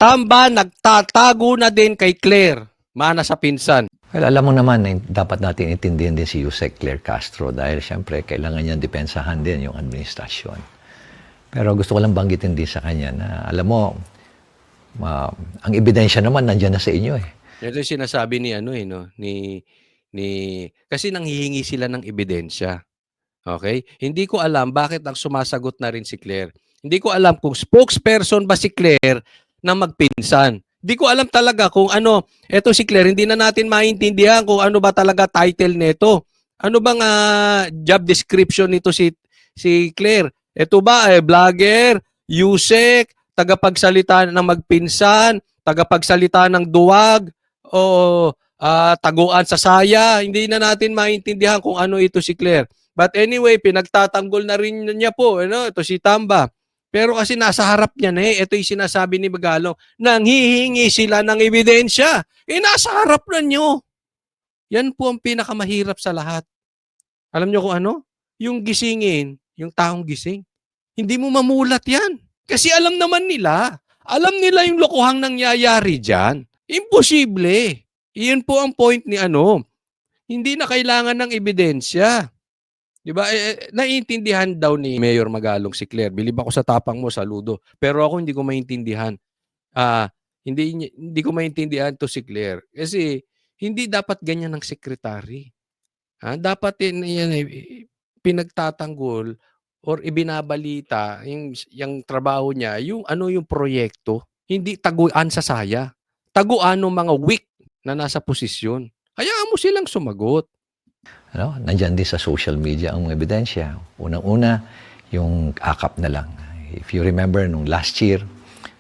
Tamba nagtatago na din kay Claire, mana sa pinsan. Well, alam mo naman na dapat natin intindihin din si Yusek Claire Castro dahil siyempre kailangan niya depensahan din yung administrasyon. Pero gusto ko lang banggitin din sa kanya na alam mo, ang ebidensya naman nandiyan na sa inyo eh. Ito yung sinasabi ni kasi nanghihingi sila ng ebidensya. Okay? Hindi ko alam bakit ang sumasagot na rin si Claire. Hindi ko alam kung spokesperson ba si Claire na magpinsan. Hindi ko alam talaga kung ano, eto si Claire, hindi na natin maintindihan kung ano ba talaga title nito. Ano bang job description nito si Claire? Ito ba vlogger, Yusek, tagapagsalita ng magpinsan, tagapagsalita ng duwag, o taguan sa saya? Hindi na natin maintindihan kung ano ito si Claire. But anyway, pinagtatanggol na rin niya po, ito si Tamba. Pero kasi nasa harap niya na ito yung sinasabi ni Magalong, nanghihingi sila ng ebidensya. Nasa harap na nyo. Yan po ang pinakamahirap sa lahat. Alam nyo kung ano? Yung gisingin, yung taong gising. Hindi mo mamulat yan. Kasi alam naman nila. Alam nila yung lokohang nangyayari dyan. Imposible. Iyon po ang point ni Hindi na kailangan ng ebidensya. Diba? Naiintindihan daw ni Mayor Magalong si Claire. Bilib ako sa tapang mo, saludo. Pero ako hindi ko maintindihan. Hindi ko maintindihan to si Claire. Kasi hindi dapat ganyan ng sekretary. Dapat yan pinagtatanggol or ibinabalita yung trabaho niya, yung proyekto, hindi taguan sa saya. Taguan ng mga weak na nasa posisyon. Hayaan mo silang sumagot. Nandyan din sa social media ang ebidensya. Unang-una, yung AKAP na lang. If you remember, nung last year,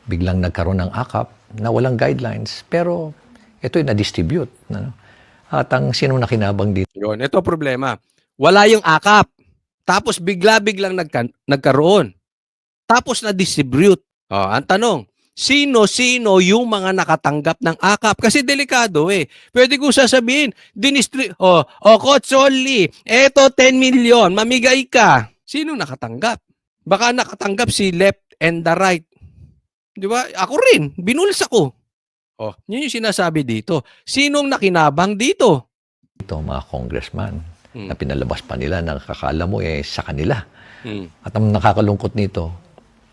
biglang nagkaroon ng AKAP na walang guidelines, pero ito'y na-distribute. At ang sino nakinabang dito? Yun, ito problema. Wala yung AKAP. Tapos bigla-biglang nagkaroon. Tapos na-distribute. Ang tanong, sino-sino yung mga nakatanggap ng AKAP? Kasi delikado Pwede ko sasabihin, Coach Only, eto 10 million, mamigay ka. Sino nakatanggap? Baka nakatanggap si left and the right. Di ba? Ako rin, binuls ako. Yun yung sinasabi dito. Sinong nakinabang dito? Ito, mga congressman, na pinalabas pa nila na kakala mo sa kanila. At ang nakakalungkot nito,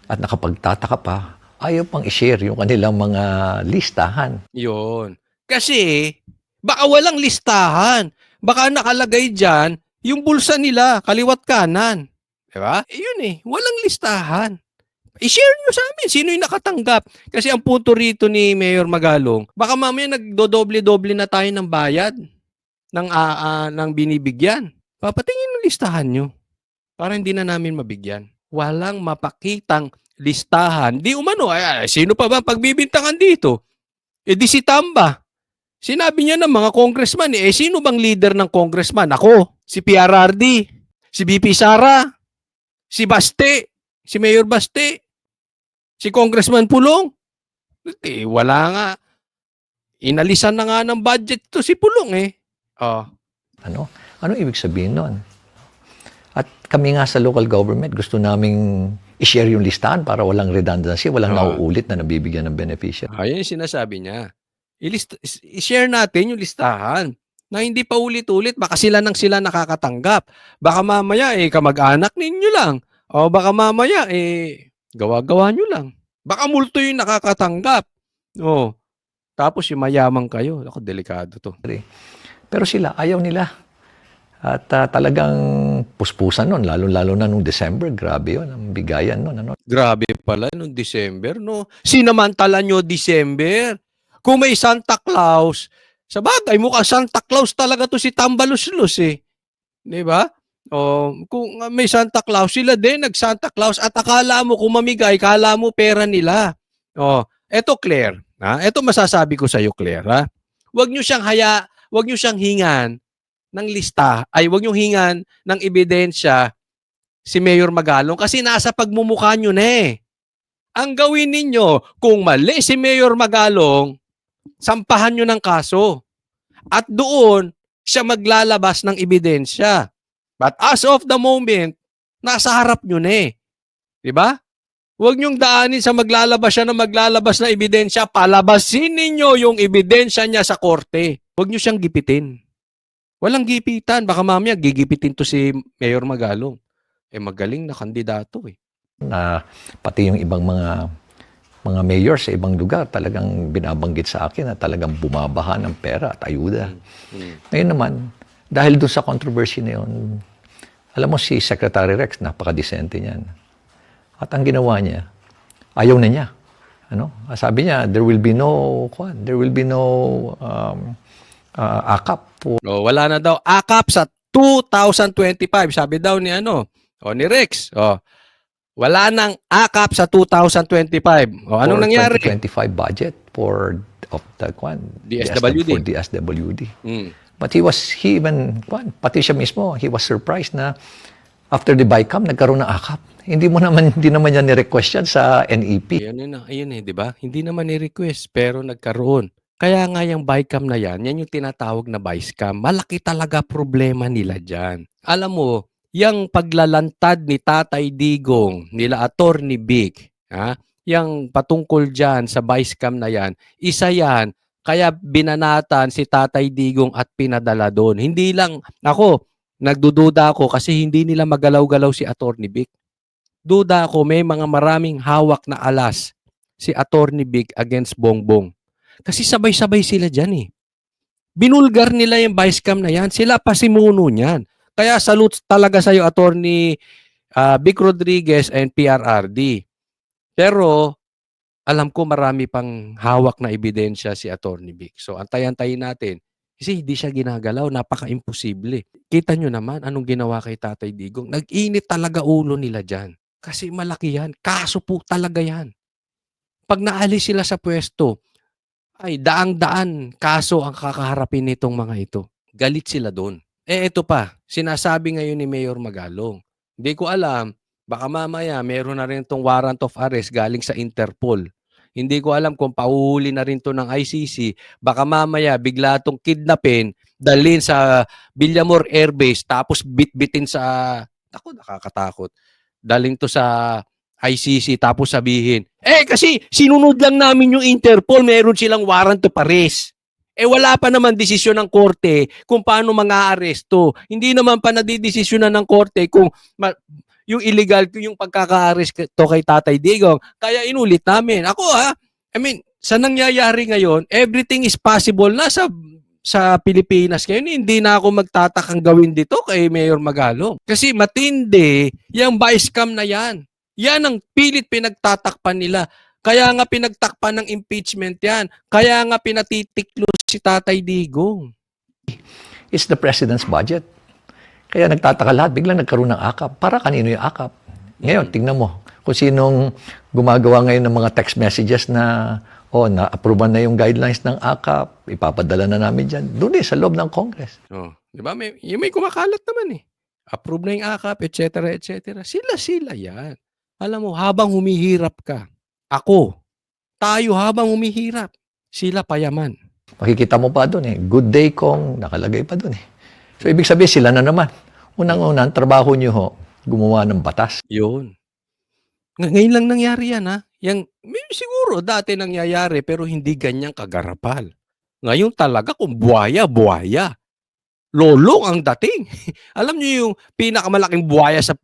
at nakapagtataka pa, ayaw pang i-share yung kanilang mga listahan. Yun. Kasi, baka walang listahan. Baka nakalagay dyan, yung bulsa nila, kaliwat kanan. Diba? Yun walang listahan. I-share nyo sa amin, sino yung nakatanggap. Kasi ang punto rito ni Mayor Magalong, baka mamaya nagdodoble-doble na tayo ng bayad ng binibigyan. Papatingin ng listahan nyo para hindi na namin mabigyan. Walang mapakitang listahan. Di umano, sino pa ba pagbibintangan dito? Di si Tamba. Sinabi niya ng mga congressman, sino bang leader ng congressman? Ako, si PRRD, si BP Sara, si Baste, si Mayor Baste, si Congressman Pulong. Wala nga. Inalisan na nga ng budget to si Pulong Ano ibig sabihin nun? At kami nga sa local government, gusto naming i-share yung listahan para walang redundancy, walang nauulit na nabibigyan ng beneficiary. Ayun yung sinasabi niya. I-share natin yung listahan na hindi pa ulit-ulit, baka sila nakakatanggap. Baka mamaya kamag-anak ninyo lang. O baka mamaya gawa-gawa nyo lang. Baka multo yung nakakatanggap. Tapos yung mayaman kayo. Ako, delikado to. Pero sila, ayaw nila. At talagang puspusan nun, lalo-lalo na nung December. Grabe yun, ang bigayan nun. Grabe pala nung December, no? Sinamantala nyo December. Kung may Santa Claus, sa bagay, mukhang Santa Claus talaga to si Tambaluslos Di ba? Kung may Santa Claus, sila din nag-Santa Claus at akala mo kung mamigay, akala mo pera nila. Eto Claire, eto masasabi ko sa iyo Claire, Huwag niyo siyang hingan ng lista, huwag niyo hingan ng ebidensya si Mayor Magalong kasi nasa pagmumukha niyo na Ang gawin ninyo, kung mali si Mayor Magalong, sampahan niyo ng kaso. At doon siya maglalabas ng ebidensya. But as of the moment, nasa harap nyo na Diba? Huwag niyong daanin sa maglalabas siya na maglalabas na ebidensya. Palabasin ninyo yung ebidensya niya sa korte. Huwag niyo siyang gipitin. Walang gipitan. Baka mamaya gigipitin to si Mayor Magalong. Magaling na kandidato eh. Na pati yung ibang mga mayor sa ibang lugar talagang binabanggit sa akin na talagang bumabaha ng pera at ayuda. Ngayon naman, dahil doon sa controversy na yun, alam mo si Secretary Rex, napaka-decente niyan. At ang ginawa niya, ayaw na niya. Sabi niya, there will be no akap. Wala na daw akap sa 2025. Sabi daw ni ni Rex. Wala nang akap sa 2025. Anong nangyari? 2025 budget for DSWD. For DSWD. But pati siya mismo, he was surprised na after the BICAM, nagkaroon ng akap. Hindi naman niya ni-request yan sa NEP. Ayun di ba? Hindi naman ni-request, pero nagkaroon. Kaya nga yung BICAM na yan yung tinatawag na BICAM. Malaki talaga problema nila dyan. Alam mo, yung paglalantad ni Tatay Digong, nila Attorney Vic, yung patungkol dyan sa BICAM na yan, isa yan, kaya binanatan si Tatay Digong at pinadala doon. Hindi lang, nagdududa ako kasi hindi nila magalaw-galaw si Attorney Vic. Duda ako, may mga maraming hawak na alas si Attorney Vic against Bongbong. Kasi sabay-sabay sila dyan eh. Binulgar nila yung BICAM na yan. Sila pa si Muno niyan. Kaya salute talaga sa'yo, Attorney Vic Rodriguez and PRRD. Pero, alam ko marami pang hawak na ebidensya si Attorney Vic. So, antayin natin. Kasi hindi siya ginagalaw. Napaka-imposible. Kita nyo naman anong ginawa kay Tatay Digong. Nag-init talaga ulo nila dyan. Kasi malaki yan. Kaso po talaga yan. Pag naalis sila sa pwesto, ay daang-daan kaso ang kakaharapin nitong mga ito. Galit sila doon. Ito pa, sinasabi ngayon ni Mayor Magalong. Hindi ko alam, baka mamaya meron na rin itong warrant of arrest galing sa Interpol. Hindi ko alam kung pauhuli na rin to ng ICC. Baka mamaya bigla itong kidnapin, dalhin sa Villamor Air Base, tapos bitbitin sa, nakakatakot. Dalhin to sa ICC tapos sabihin, kasi sinunod lang namin yung Interpol, meron silang warrant of arrest. Wala pa naman desisyon ng korte kung paano mga-aresto. Hindi naman pa nadidesisyonan ng korte kung yung illegal, yung pagkaka-arrest to kay Tatay Digong. Kaya inulit namin. Sa nangyayari ngayon, everything is possible na sa Pilipinas. Kaya hindi na ako magtatakang gawin dito kay Mayor Magalong. Kasi matindi yung BICAM na yan. Yan ang pilit pinagtatakpan nila. Kaya nga pinagtakpan ng impeachment yan. Kaya nga pinatitiklo si Tatay Digong. It's the president's budget. Kaya nagtataka lahat, biglang nagkaroon ng akap. Para kanino yung akap? Ngayon, tingnan mo, kung sinong gumagawa ngayon ng mga text messages na, na-approvean na yung guidelines ng akap, ipapadala na namin dyan. Doon sa loob ng Congress. Di ba? May kumakalat naman eh. Approve na yung akap, etc. etc. Sila yan. Alam mo, habang humihirap ka, tayo habang humihirap, sila payaman. Makikita mo pa doon good day kong nakalagay pa doon So, ibig sabihin sila na naman. Unang-unang, trabaho nyo gumawa ng batas. Yun. Ngayon lang nangyari yan siguro dati nangyayari pero hindi ganyang kagarapal. Ngayon talaga kung buhaya. Lolong ang dating. Alam niyo yung pinakamalaking buhaya sa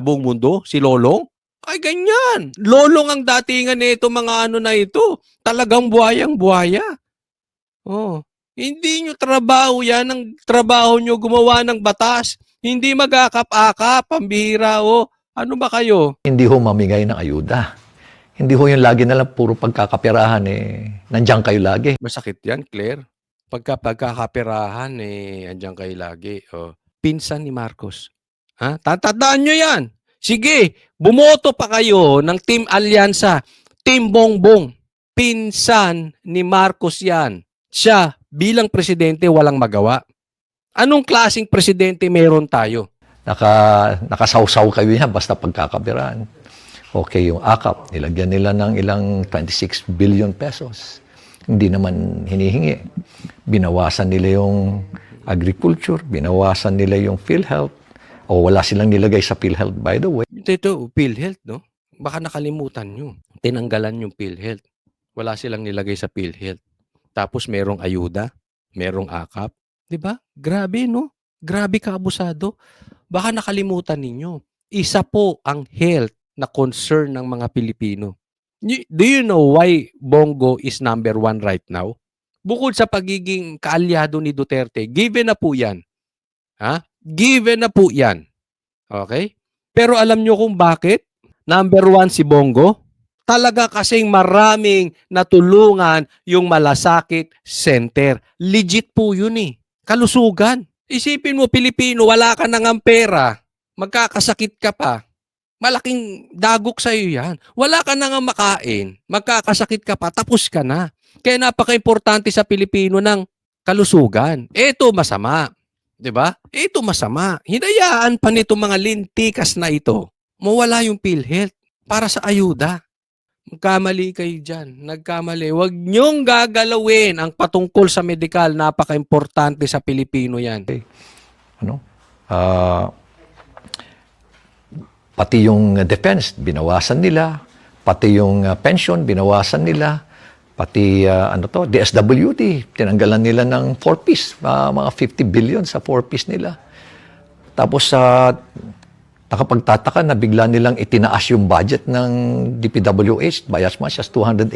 buong mundo? Si Lolong? Ay, ganyan. Lolong ang datingan nito mga na ito. Talagang buhayang-buhaya. Hindi nyo trabaho yan. Ang trabaho nyo gumawa ng batas. Hindi mag-akap-akap. Pambihira Ano ba kayo? Hindi mamigay ng ayuda. Hindi yung lagi na lang puro pagkakapirahan nandiyan kayo lagi. Masakit yan, Claire. Pagkakapirahan andyan kayo lagi. Pinsan ni Marcos. Tatandaan nyo yan. Sige, bumoto pa kayo ng Team Alyansa, Team Bongbong. Pinsan ni Marcos yan. Siya, bilang presidente, walang magawa. Anong klaseng presidente meron tayo? Nakasawsaw kayo yan basta pagkakapirahan. Okay, yung akap, nilagyan nila ng ilang 26 billion pesos. Hindi naman hinihingi. Binawasan nila yung agriculture, binawasan nila yung PhilHealth. Wala silang nilagay sa PhilHealth, by the way. Ito, PhilHealth, no? baka nakalimutan nyo. Tinanggalan yung PhilHealth. Wala silang nilagay sa PhilHealth. Tapos merong ayuda, merong akap. 'Di ba? Grabe, no? Grabe ka abusado. Baka nakalimutan ninyo. Isa po ang health na concern ng mga Pilipino. Do you know why Bongo is number 1 right now? Bukod sa pagiging kaalyado ni Duterte, given na po yan. Ha? Given na po yan. Okay? Pero alam nyo kung bakit? Number 1 si Bongo? Talaga kasing maraming natulungan yung Malasakit Center. Legit po yun eh. Kalusugan. Isipin mo, Pilipino, wala ka nang pera. Magkakasakit ka pa. Malaking dagok sa'yo yan. Wala ka na nga makain. Magkakasakit ka pa. Tapos ka na. Kaya napaka-importante sa Pilipino ng kalusugan. Ito masama. 'Di ba? Ito masama. Hinayaan pa nito mga lintikas na ito. Mawala yung PhilHealth para sa ayuda. Magkamali kayo dyan. Nagkamali. Huwag niyong gagalawin ang patungkol sa medikal. Napaka-importante sa Pilipino yan. Ano? Pati yung defense, binawasan nila. Pati yung pension, binawasan nila. Pati DSWD, tinanggalan nila ng 4-piece, mga 50 billion sa 4-piece nila. Tapos nakapagtataka na bigla nilang itinaas yung budget ng DPWH by as much as 289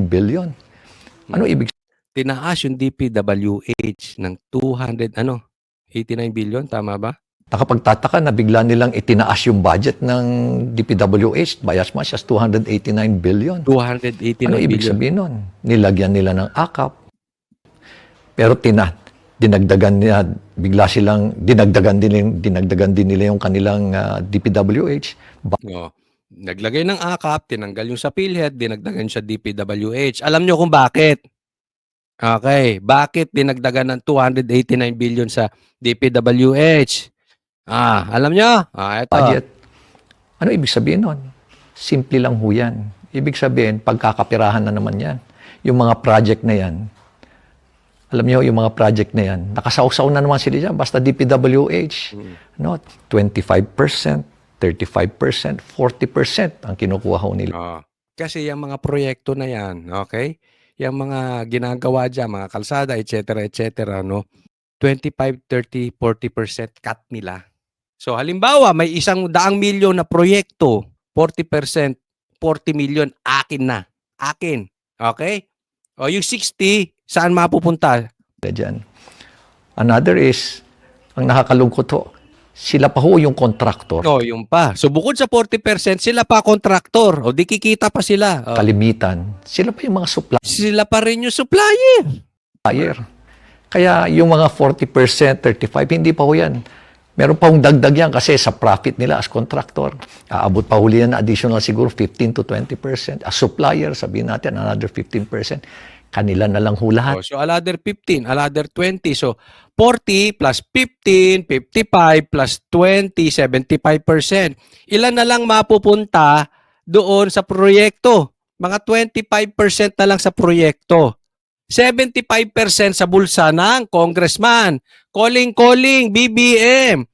billion. Ano ibig Tinaas yung DPWH ng 89 billion, tama ba? Nakapagtataka na bigla nilang itinaas yung budget ng DPWH by as much as 289 billion. 289 Ano ibig billion. sabihin nun? Nilagyan nila ng akap. Pero dinagdagan nila, bigla silang dinagdagan din nila yung kanilang DPWH. No. Naglagay ng akap, tinanggal yung sa PhilHealth, dinagdagan sa DPWH. Alam nyo kung bakit? Okay, bakit dinagdagan ng 289 billion sa DPWH? Alam nyo? Ito. Budget. Ano ibig sabihin nun? Simple lang ho yan. Ibig sabihin, pagkakapirahan na naman yan. Yung mga project na yan, alam niyo, yung mga project na yan, nakasawsaw na naman sila dyan. Basta DPWH, 25%, 35%, 40% ang kinukuha ho nila. Kasi yung mga proyekto na yan, okay? Yung mga ginagawa dyan, mga kalsada, etc., no? 25, 30, 40% cut nila. So halimbawa, may 100 milyon na proyekto, 40%, 40 million, akin na. Akin. Okay? O yung 60, saan mapupunta? Dyan. Another is, ang nakakalungkot ho, sila pa ho yung contractor. Yung pa. So bukod sa 40%, sila pa contractor. O di kikita pa sila. Kalimitan, sila pa yung mga supplier. Sila pa rin yung supplier. Kaya yung mga 40%, 35%, hindi pa ho yan. Meron pa hong dagdag yan kasi sa profit nila as contractor. Aabot pa huli yan na additional siguro 15 to 20%. As supplier, sabihin natin, another 15%. Kanila na lang hulahan. So another 15, another 20. So 40 plus 15, 55 plus 20, 75%. Ilan na lang mapupunta doon sa proyekto? Mga 25% na lang sa proyekto. 75% sa bulsa ng congressman. Calling, BBM.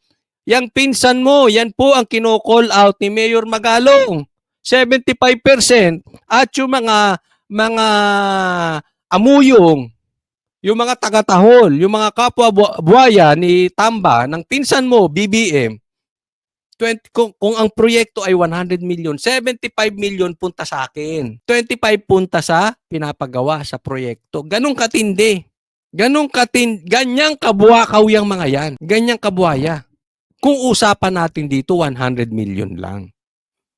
Yang pinsan mo, yan po ang kino-call out ni Mayor Magalong. 75%. At yung mga amuyong, yung mga taga-tahol, yung mga kapwa buhaya ni Tamba ng pinsan mo, BBM, kung ang proyekto ay 100 million, 75 million punta sa akin. 25 punta sa pinapagawa sa proyekto. Ganong katindi. Ganyang kabuwakaw yung mga yan. Ganyang kabuhaya. Kung usapan natin dito, 100 million lang.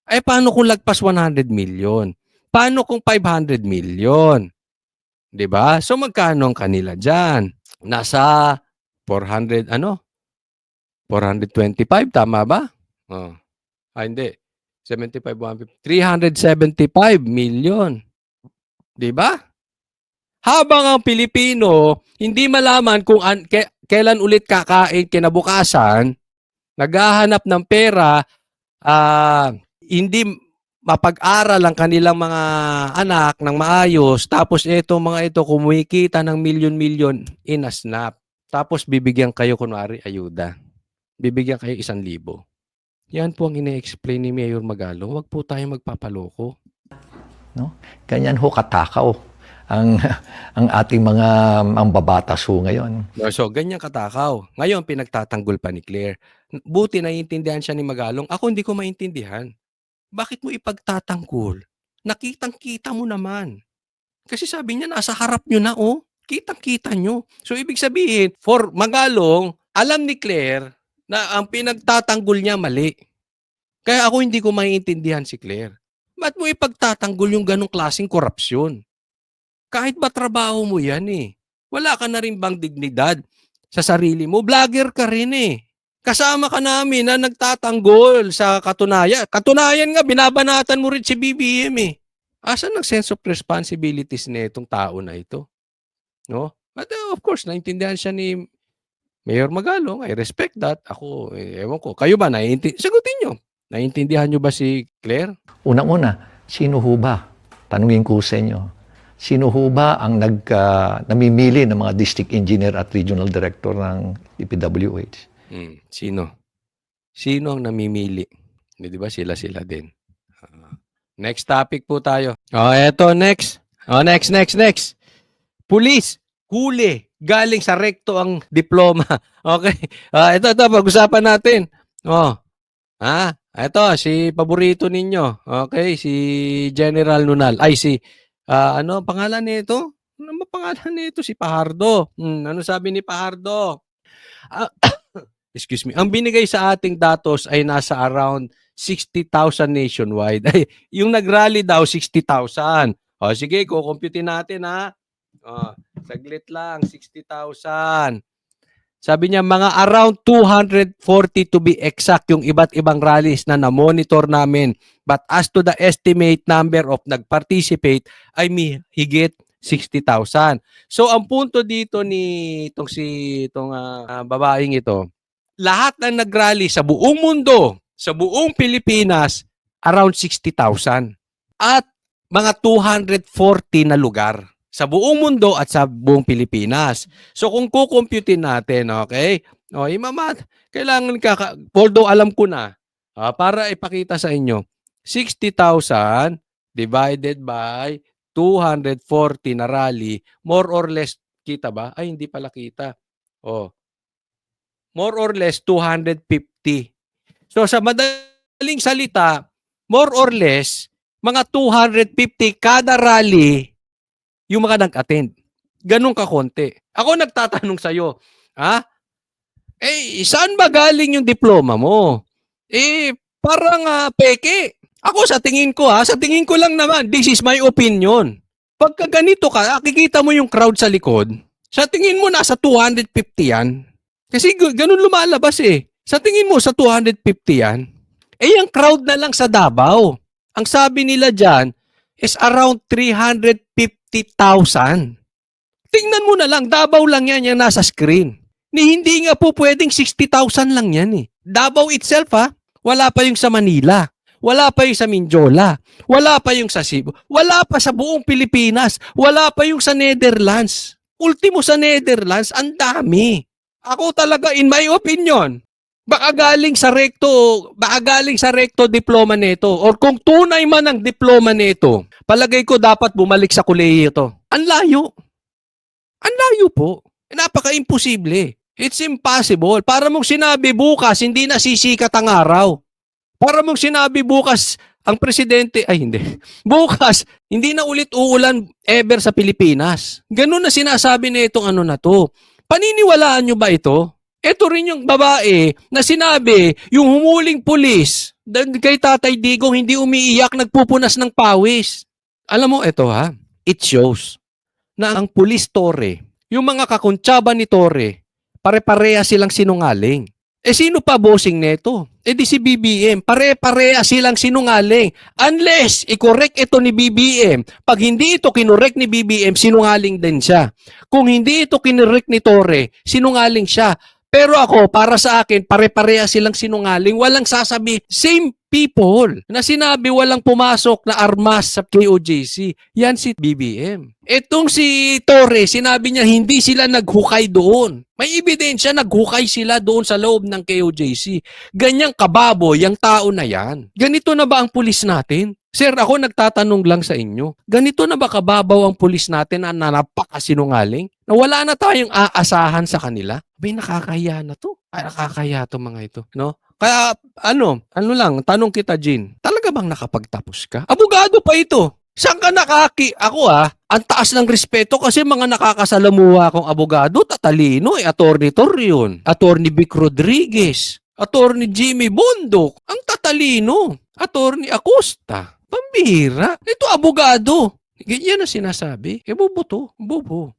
Ay, paano kung lagpas 100 million? Paano kung 500 million? 'Di ba? So, magkano ang kanila dyan? Nasa 425, tama ba? Hindi. 75, 150. 375 million. 'Di ba? Habang ang Pilipino hindi malaman kung kailan ulit kakain kinabukasan, naghahanap ng pera, hindi mapag-aral ang kanilang mga anak ng maayos, tapos mga ito kumikita ng milyon-milyon in a snap. Tapos bibigyan kayo kunwari ayuda. Bibigyan kayo 1,000. Yan po ang ine-explain ni Mayor Magalong. Huwag po tayo magpapaloko. No? Ganyan ho katakaw ang ang ating mga mambabatas ho ngayon. No, so, ganyan katakaw. Ngayon, pinagtatanggol pa ni Claire. Buti naiintindihan siya ni Magalong. Ako hindi ko maintindihan. Bakit mo ipagtatanggol? Nakitang-kita mo naman. Kasi sabi niya, nasa harap nyo na, oh. Kitang-kita nyo. So, ibig sabihin, for Magalong, alam ni Claire na ang pinagtatanggol niya mali. Kaya ako hindi ko maiintindihan si Claire. Ba't mo ipagtatanggol yung ganong klaseng korupsyon? Kahit ba trabaho mo yan eh. Wala ka na rin bang dignidad sa sarili mo? Vlogger ka rin eh. Kasama ka namin na nagtatanggol sa katunayan. Katunayan nga, binabanatan mo rin si BBM eh. Asan ang sense of responsibilities na itong tao na ito? No? But of course, naintindihan siya ni Mayor Magalong. I respect that. Ako, ewan ko. Kayo ba, sagutin nyo. Naintindihan nyo ba si Claire? Unang-una, sino ho ba? Tanungin ko sa inyo. Sino ho ba ang namimili ng mga district engineer at regional director ng DPWH? Sino? Sino ang namimili? Di ba sila din? Next topic po tayo. Eto, next. Next. Pulis, huli, galing sa rekto ang diploma. Okay. Ito, pag-usapan natin. Ito, si paborito ninyo. Okay, si General Nunal. Ay, ano pangalan nito? Ano ba pangalan nito? Si Pahardo. Ano sabi ni Pahardo? Excuse me. Ang binigay sa ating datos ay nasa around 60,000 nationwide. Ay, yung nag-rally daw, 60,000. Sige, kukumputin natin ha. Saglit lang, 60,000. Sabi niya, mga around 240 to be exact yung iba't ibang rallies na na-monitor namin. But as to the estimate number of nag-participate ay higit 60,000. So, ang punto dito ni itong babaeng ito, lahat ng nag-rally sa buong mundo, sa buong Pilipinas, around 60,000. At mga 240 na lugar sa buong mundo at sa buong Pilipinas. So kung kukumputin natin, okay? Kailangan although alam ko na, para ipakita sa inyo, 60,000 divided by 240 na rally, more or less, kita ba? Ay, hindi pala kita. More or less 250. So sa madaling salita, more or less, mga 250 kada rally, yung mga nag-attend. Ganun kakonti. Ako nagtatanong sa'yo, saan ba galing yung diploma mo? Parang peke. Ako sa tingin ko lang naman, this is my opinion. Pagka ganito ka, kikita mo yung crowd sa likod, sa tingin mo nasa 250 yan. Kasi ganun lumalabas eh. Sa tingin mo sa 250 yan, yung crowd na lang sa Davao. Ang sabi nila dyan is around 350,000. Tingnan mo na lang, Davao lang yan yung nasa screen. Hindi nga po pwedeng 60,000 lang yan eh. Davao itself wala pa yung sa Manila. Wala pa yung sa Mindiola. Wala pa yung sa Cebu. Wala pa sa buong Pilipinas. Wala pa yung sa Netherlands. Ultimo sa Netherlands, ang dami. Ako talaga, in my opinion, baka galing sa recto diploma nito. Or kung tunay man ang diploma nito, palagay ko dapat bumalik sa kolehiyo to. Ang layo. Ang layo po. Napaka-imposible. It's impossible. Para mong sinabi bukas, hindi na sisikat ang araw. Para mong sinabi bukas, ang presidente, bukas, hindi na ulit uulan ever sa Pilipinas. Ganun na sinasabi na itong ano na to. Paniniwalaan nyo ba ito? Ito rin yung babae na sinabi, yung humuling pulis, kay Tatay Digong hindi umiiyak, nagpupunas ng pawis. Alam mo, ito it shows na ang pulis Torre, yung mga kakuntsaba ni Torre, pare-pareha silang sinungaling. Sino pa bossing neto? Di si BBM. Pare-pareha silang sinungaling. Unless i-correct ito ni BBM. Pag hindi ito kinorek ni BBM, sinungaling din siya. Kung hindi ito kinorek ni Torre, sinungaling siya. Pero ako, para sa akin, pare-pareha silang sinungaling. Walang sasabi. Same people na sinabi walang pumasok na armas sa KOJC. Yan si BBM. Etong si Torres, sinabi niya hindi sila naghukay doon. May ebidensya, naghukay sila doon sa loob ng KOJC. Ganyang kababoy yung tao na yan. Ganito na ba ang pulis natin? Sir, ako nagtatanong lang sa inyo. Ganito na ba kababaw ang pulis natin na napakasinungaling? Na wala na tayong aasahan sa kanila? May nakakahiya na to. Ay, nakakahiya to mga ito. No? Kaya ano lang, tanong kita, Jean. Talaga bang nakapagtapos ka? Abogado pa ito. Saan ka ako ang taas ng respeto kasi mga nakakasalamuha akong abogado, tatalino, Attorney Torreon, Attorney Vic Rodriguez, Attorney Jimmy Bondok, ang tatalino, Attorney Acosta, pambihira. Ito abogado. Ganyan na sinasabi. Bobo to, bobo.